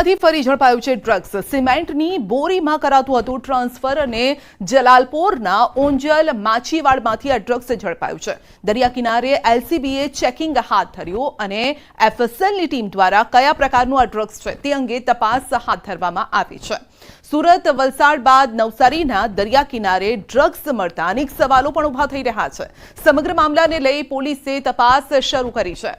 બનાસકાંઠામાંથી ફરી ઝડપાયું છે ડ્રગ્સ। સિમેન્ટની બોરીમાં કરાતું હતું ટ્રાન્સફર અને જલાલપોરના ઓંજલ માછીવાડમાંથી આ ડ્રગ્સ ઝડપાયું છે। દરિયા કિનારે એલસીબીએ ચેકિંગ હાથ ધર્યું અને એફએસએલની ટીમ દ્વારા કયા પ્રકારનું આ ડ્રગ્સ છે તે અંગે તપાસ હાથ ધરવામાં આવી છે। સુરત, વલસાડ બાદ નવસારીના દરિયા કિનારે ડ્રગ્સ મળતા અનેક સવાલો પણ ઉભા થઈ રહ્યા છે। સમગ્ર મામલાને લઈ પોલીસે તપાસ શરૂ કરી છે।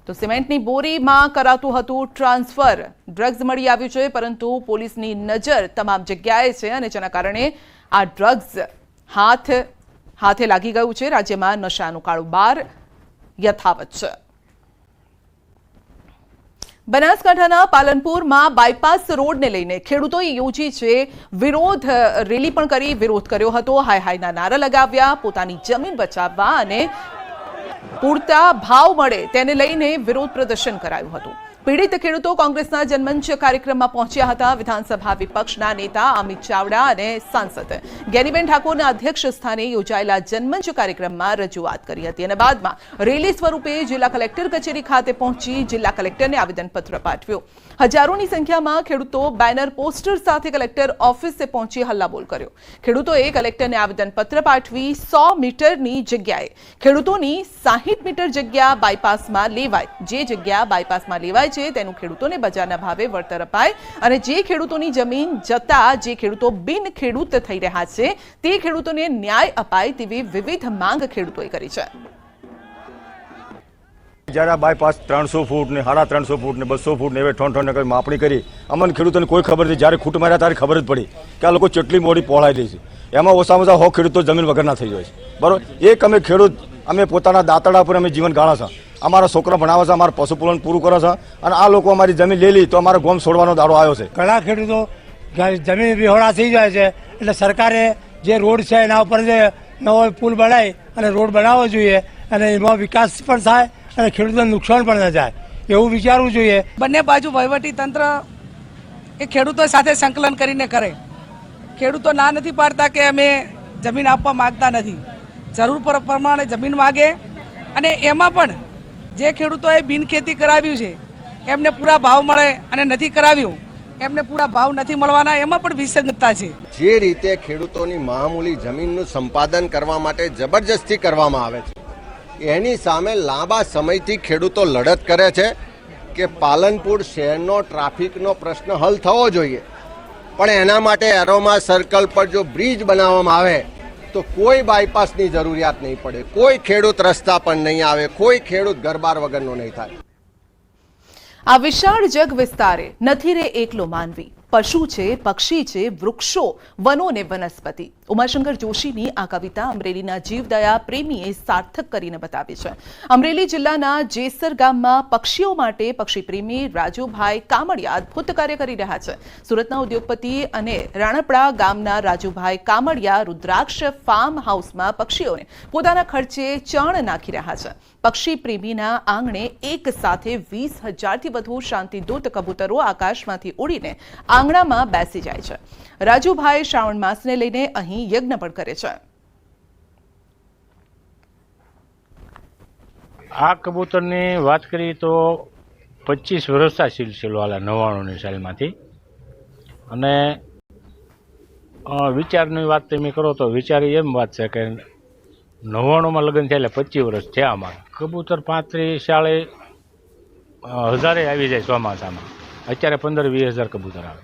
તો સિમેન્ટની બોરીમાં કરાતું હતું ટ્રાન્સફર, ડ્રગ્સ મળી આવ્યું છે, પરંતુ પોલીસની નજર તમામ જગ્યાએ છે અને જેના કારણે આ ડ્રગ્સ હાથે લાગી ગયું છે। રાજ્યમાં નશાનો કારોબાર યથાવત છે। બનાસકાંઠાના પાલનપુરમાં બાયપાસ રોડને લઈને ખેડૂતોએ યોજી છે વિરોધ રેલી પણ કરી વિરોધ કર્યો હતો। હાય હાયના નારા લગાવ્યા, પોતાની જમીન બચાવવા અને પૂરતા ભાવ મળે તેને લઈને વિરોધ પ્રદર્શન કરાયું હતું। પીડિત ખેડૂતો કોંગ્રેસના જનમંચ કાર્યક્રમમાં પહોંચ્યા હતા। વિધાનસભા વિપક્ષના નેતા અમિત ચાવડા અને સાંસદ ગેનીબેન ઠાકોરના અધ્યક્ષ સ્થાને યોજાયેલા જનમંચ કાર્યક્રમમાં રજૂઆત કરી હતી અને બાદમાં રેલી સ્વરૂપે જિલ્લા કલેક્ટર કચેરી ખાતે પહોંચી જિલ્લા કલેક્ટરને આવેદનપત્ર પાઠવ્યું। હજારોની સંખ્યામાં ખેડૂતો બેનર પોસ્ટર સાથે કલેક્ટર ઓફિસે પહોંચી હલ્લાબોલ કર્યો। ખેડૂતોએ કલેક્ટરને આવેદનપત્ર પાઠવી 100 મીટરની જગ્યાએ ખેડૂતોની 60 મીટર જગ્યા બાયપાસમાં લેવાય, જે જગ્યા બાયપાસમાં લેવાય છે તેનું ખેડૂતોને બજારના ભાવે વળતર અપાય અને જે ખેડૂતોની જમીન જતા જે ખેડૂતો બિન ખેડૂત થઈ રહ્યા છે તે ખેડૂતોને ન્યાય અપાય તેવી વિવિધ માંગ ખેડૂતોએ કરી છે। જ્યારે બાયપાસ 300 ફૂટ ને 350 ફૂટ ને 200 ફૂટ ને એવે ઠોન કરી માપણી કરી, અમને ખેડૂતોને કોઈ ખબર નથી। જ્યારે ખૂટ માર્યા ત્યારે ખબર જ પડી કે આ લોકો કેટલી મોડી પહોળાઈ દે છે। એમાં ઓછામાં ઓછા 100 ખેડૂતો જમીન વગરના થઈ જાય છે, બરોબર। એક અમે ખેડૂત અમે પોતાના દાંતડા પર અમે જીવન ગાળા છે, અમારા છોકરા ભણાવે છે, અમારા પશુપાલન પૂરું કરે છે અને આ લોકો અમારી જમીન લઈ લી તો અમારો ગોમ છોડવાનો દાડો આવ્યો છે। ઘણા ખેડૂતો જમીન વિહોણા થઈ જાય છે, એટલે સરકારે જે રોડ છે એના ઉપર જે નવો પુલ બનાવી અને રોડ બનાવવો જોઈએ અને એમાં વિકાસ પણ થાય અને ખેડૂતોને નુકસાન પણ ન જાય એવું વિચારવું જોઈએ। બંને બાજુ વહીવટી તંત્ર એ ખેડૂતો સાથે સંકલન કરીને કરે। ખેડૂતો ના નથી પાડતા કે અમે જમીન આપવા માંગતા નથી, જરૂર પ્રમાણે જમીન માગે અને એમાં પણ જે ખેડૂતોએ બિનખેતી કરાવ્યું છે એમને પૂરા ભાવ મળે અને નથી કરાવ્યું એમને પૂરા ભાવ નથી મળવાના, એમાં પણ વિસંગતતા છે। જે રીતે ખેડૂતોની મામૂલી જમીનનું સંપાદન કરવા માટે જબરજસ્તી કરવામાં આવે છે, એની સામે લાંબા સમયથી ખેડૂતો લડત કરે છે કે પાલનપુર શહેરનો ટ્રાફિકનો પ્રશ્ન હલ થવો જોઈએ, પણ એના માટે એરોમા સર્કલ પર જો બ્રિજ બનાવવામાં આવે તો કોઈ બાયપાસની જરૂરિયાત નહીં પડે, કોઈ ખેડૂત રસ્તા પર નહીં આવે, કોઈ ખેડૂત ઘરબાર વગરનો નહીં થાય। આ વિશાળ જગ વિસ્તારે નથી રે એકલો માનવી, પશુ છે, પક્ષી છે, વૃક્ષો, વનો ને વનસ્પતિ। ઉમાશંકર જોશીની આ કવિતા અમરેલીના જીવદયા પ્રેમીએ સાર્થક કરીને બતાવી છે। અમરેલી જિલ્લાના જેસર ગામમાં પક્ષીઓ માટે પક્ષી પ્રેમી રાજુભાઈ કામડિયા અદભુત કાર્ય કરી રહ્યા છે। સુરતના ઉદ્યોગપતિ અને રાણપડા ગામના રાજુભાઈ કામડિયા રુદ્રાક્ષ ફાર્મ હાઉસમાં પક્ષીઓને પોતાના ખર્ચે ચણ નાખી રહ્યા છે। પક્ષી પ્રેમીના આંગણે એક સાથે 20,000થી વધુ શાંતિદૂત કબૂતરો આકાશમાંથી ઉડીને આંગણામાં બેસી જાય છે। રાજુભાઈ શ્રાવણ માસને લઈને અહીં યજ્ઞ પણ કરે છે। આ કબૂતરની વાત કરીએ તો 25 વર્ષના સિલસિલો આલા 99ની સાલમાંથી, અને વિચારની વાત તમે કરો તો વિચાર એમ વાત છે કે 99માં લગ્ન થયા એટલે 25 વર્ષ થયા અમારા। કબૂતર 35-40 હજારે આવી જાય ચોમાસામાં, અત્યારે 15-20 હજાર કબૂતર આવે।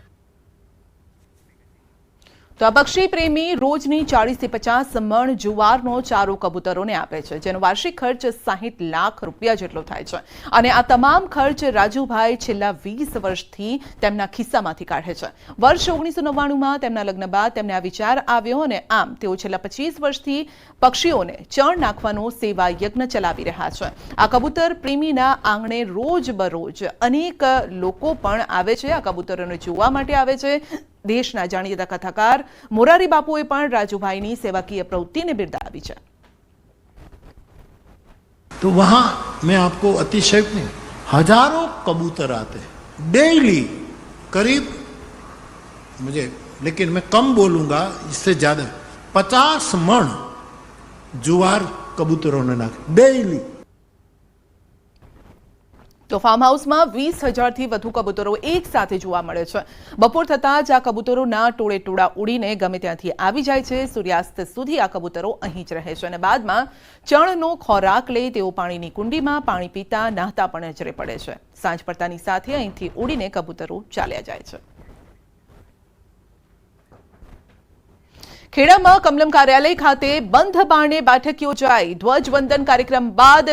તો આ પક્ષી પ્રેમી રોજની 40 થી 50 મણ જુવારનો ચારો કબૂતરોને આપે છે, જેનો વાર્ષિક ખર્ચ 60 લાખ રૂપિયા જેટલો થાય છે અને આ તમામ ખર્ચ રાજુભાઈ છેલ્લા 20 વર્ષથી તેમના ખિસ્સામાંથી કાઢે છે। વર્ષ 1999માં તેમના લગ્ન બાદ તેમને આ વિચાર આવ્યો અને આમ તેઓ છેલ્લા 25 વર્ષથી પક્ષીઓને ચણ નાખવાનો સેવા યજ્ઞ ચલાવી રહ્યા છે। આ કબૂતર પ્રેમીના આંગણે રોજબરોજ અનેક લોકો પણ આવે છે, આ કબૂતરોને જોવા માટે આવે છે। દેશના જાણીતા કથાકાર મોરારી બાપુએ પણ રાજુભાઈની સેવાકીય પ્રવૃત્તિને બિરદાવી છે। तो वहां मैं आपको अतिशयोक्ति नहीं, हजारों कबूतर आते हैं डेली, करीब मुझे, लेकिन मैं कम बोलूंगा, इससे ज्यादा 50 मण जुवार कबूतरों ने नाखे डेली। તો ફાર્મ હાઉસમાં 20,000થી વધુ કબૂતરો એક સાથે જોવા મળે છે. બપોર થતાં જ આ કબૂતરોના ટોળે ટોળા ઉડીને ગમે ત્યાંથી આવી જાય છે. સૂર્યાસ્ત સુધી આ કબૂતરો અહીં જ રહે છે અને બાદમાં ચણનો ખોરાક લઈ તેઓ પાણીની કુંડીમાં પાણી પીતા નહાતા પણ નજરે પડે છે. સાંજ પડતાની સાથે અહીંથી ઉડીને કબૂતરો ચાલ્યા જાય છે. ખેડામાં કમલમ કાર્યાલય ખાતે બંધ બારણે બેઠક યોજાઈ. ધ્વજવંદન કાર્યક્રમ બાદ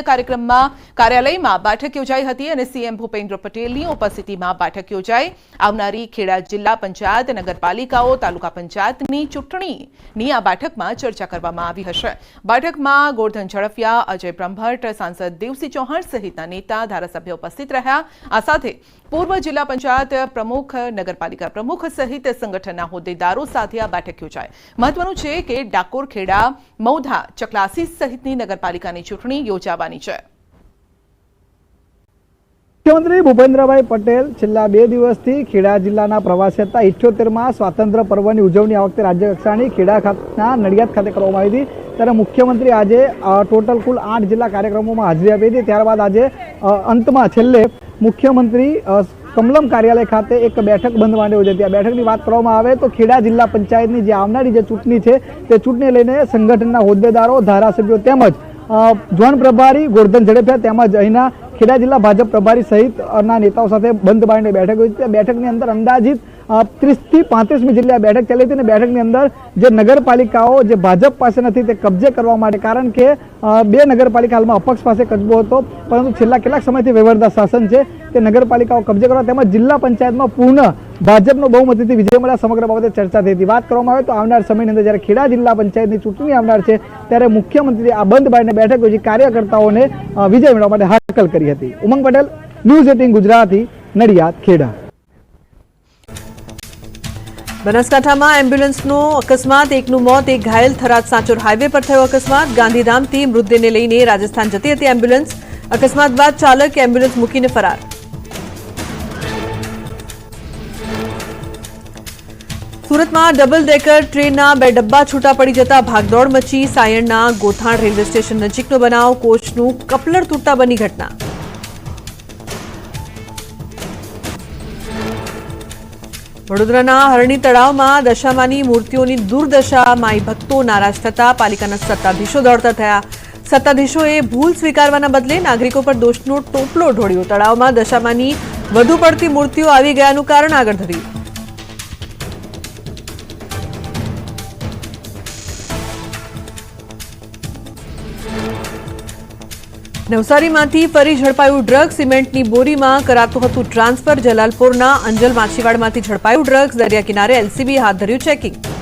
કાર્યાલયમાં બેઠક યોજાઈ હતી અને સીએમ ભૂપેન્દ્ર પટેલની ઉપસ્થિતિમાં બેઠક યોજાઈ. આવનારી ખેડા જિલ્લા પંચાયત, નગરપાલિકાઓ, તાલુકા પંચાયતની ચૂંટણીની આ બેઠકમાં ચર્ચા કરવામાં આવી હશે. બેઠકમાં ગોરધન ઝડફિયા, અજય બ્રહ્મભટ્ટ, સાંસદ દેવસિંહ ચૌહાણ સહિતના નેતા, ધારાસભ્યો ઉપસ્થિત રહ્યા. આ સાથે પૂર્વ જિલ્લા પંચાયત પ્રમુખ, નગરપાલિકા પ્રમુખ સહિત સંગઠનના હોદ્દેદારો સાથે આ બેઠક યોજાઈ. મહત્વનું છે કે ડાકોર, ખેડા, મૌધા, ચકલાસી સહિતની નગરપાલિકાની ચૂંટણી યોજાવાની છે. મુખ્યમંત્રી ભૂપેન્દ્રભાઈ પટેલ છેલ્લા 2 દિવસથી ખેડા જિલ્લાના પ્રવાસે હતા. 78માં સ્વાતંત્ર્ય પર્વની ઉજવણી આ વખતે રાજ્ય કક્ષાની ખેડા ખાતેના નડિયાદ ખાતે કરવામાં આવી હતી. ત્યારે મુખ્યમંત્રી આજે ટોટલ કુલ 8 જિલ્લા કાર્યક્રમોમાં હાજરી આપી હતી. ત્યારબાદ આજે અંતમાં છેલ્લે મુખ્યમંત્રી કમલમ કાર્યાલય ખાતે એક બેઠક બંધ માંડી હતી. આ બેઠકની વાત કરવામાં આવે તો ખેડા જિલ્લા પંચાયતની જે આવનારી જે ચૂંટણી છે તે ચૂંટણી લઈને સંગઠનના હોદ્દેદારો, ધારાસભ્યો તેમજ ઝોન પ્રભારી ગોરધન ઝડફિયા તેમજ અહીંના ખેડા જિલ્લા ભાજપ પ્રભારી સહિતના નેતાઓ સાથે બંધ બારણે બેઠક યોજી હતી. બેઠકની અંદર અંદાજિત 30થી 35મી જેટલી આ બેઠક ચાલી હતી અને બેઠકની અંદર જે નગરપાલિકાઓ જે ભાજપ પાસે નથી તે કબજે કરવા માટે, કારણ કે 2 નગરપાલિકા હાલમાં અપક્ષ પાસે કબજો હતો, પરંતુ છેલ્લા કેટલાક સમયથી વહીવટદાર શાસન છે તે નગરપાલિકાઓ કબજે કરવા તેમજ જિલ્લા પંચાયતમાં પૂર્ણ ભાજપનો બહુમતીથી વિજય મળ્યા સમગ્ર બાબતે ચર્ચા થઈ હતી. વાત કરવામાં આવે તો આવનાર સમયની અંદર જ્યારે ખેડા જિલ્લા પંચાયતની ચૂંટણી આવનાર છે ત્યારે મુખ્યમંત્રી આ બંધ બારણે બેઠક યોજી કાર્યકર્તાઓને વિજય મેળવવા માટે હાકલ કરી હતી. ઉમંગ પટેલ, ન્યૂઝ 18 ગુજરાતી, નડિયાદ, ખેડા. બનાસકાંઠામાં એમ્બ્યુલન્સનો અકસ્માત, એકનું મોત, એક ઘાયલ. થરાદ સાંચોર હાઈવે પર થયો અકસ્માત. ગાંધીધામથી મૃતદેહને લઈને રાજસ્થાન જતી હતી એમ્બ્યુલન્સ. અકસ્માત બાદ ચાલક એમ્બ્યુલન્સ મૂકીને ફરાર. સુરતમાં ડબલ ડેકર ટ્રેનના 2 ડબ્બા છૂટા પડી જતા ભાગદોડ મચી. સાયણના ગોથાણ રેલવે સ્ટેશન નજીકનો બનાવ. કોચનું કપલર તૂટતા બની ઘટના. વડોદરાના હરણી તળાવમાં દશામાની મૂર્તિઓની દુર્દશા. માઈ ભક્તો નારાજ થતા પાલિકાના સત્તાધીશો દોડતા થયા. સત્તાધીશોએ ભૂલ સ્વીકારવાના બદલે નાગરિકો પર દોષનો ટોપલો ઢોળ્યો. તળાવમાં દશામાની વધુ પડતી મૂર્તિઓ આવી ગયાનું કારણ આગળ ધર્યું. નવસારીમાંથી ફરી ઝડપાયું ડ્રગ્સ. સિમેન્ટની બોરીમાં કરાતું હતું ટ્રાન્સફર. જલાલપુરના અંજલ માછીવાડમાંથી ઝડપાયું ડ્રગ્સ. દરિયા કિનારે એલસીબી હાથ ધર્યું ચેકિંગ.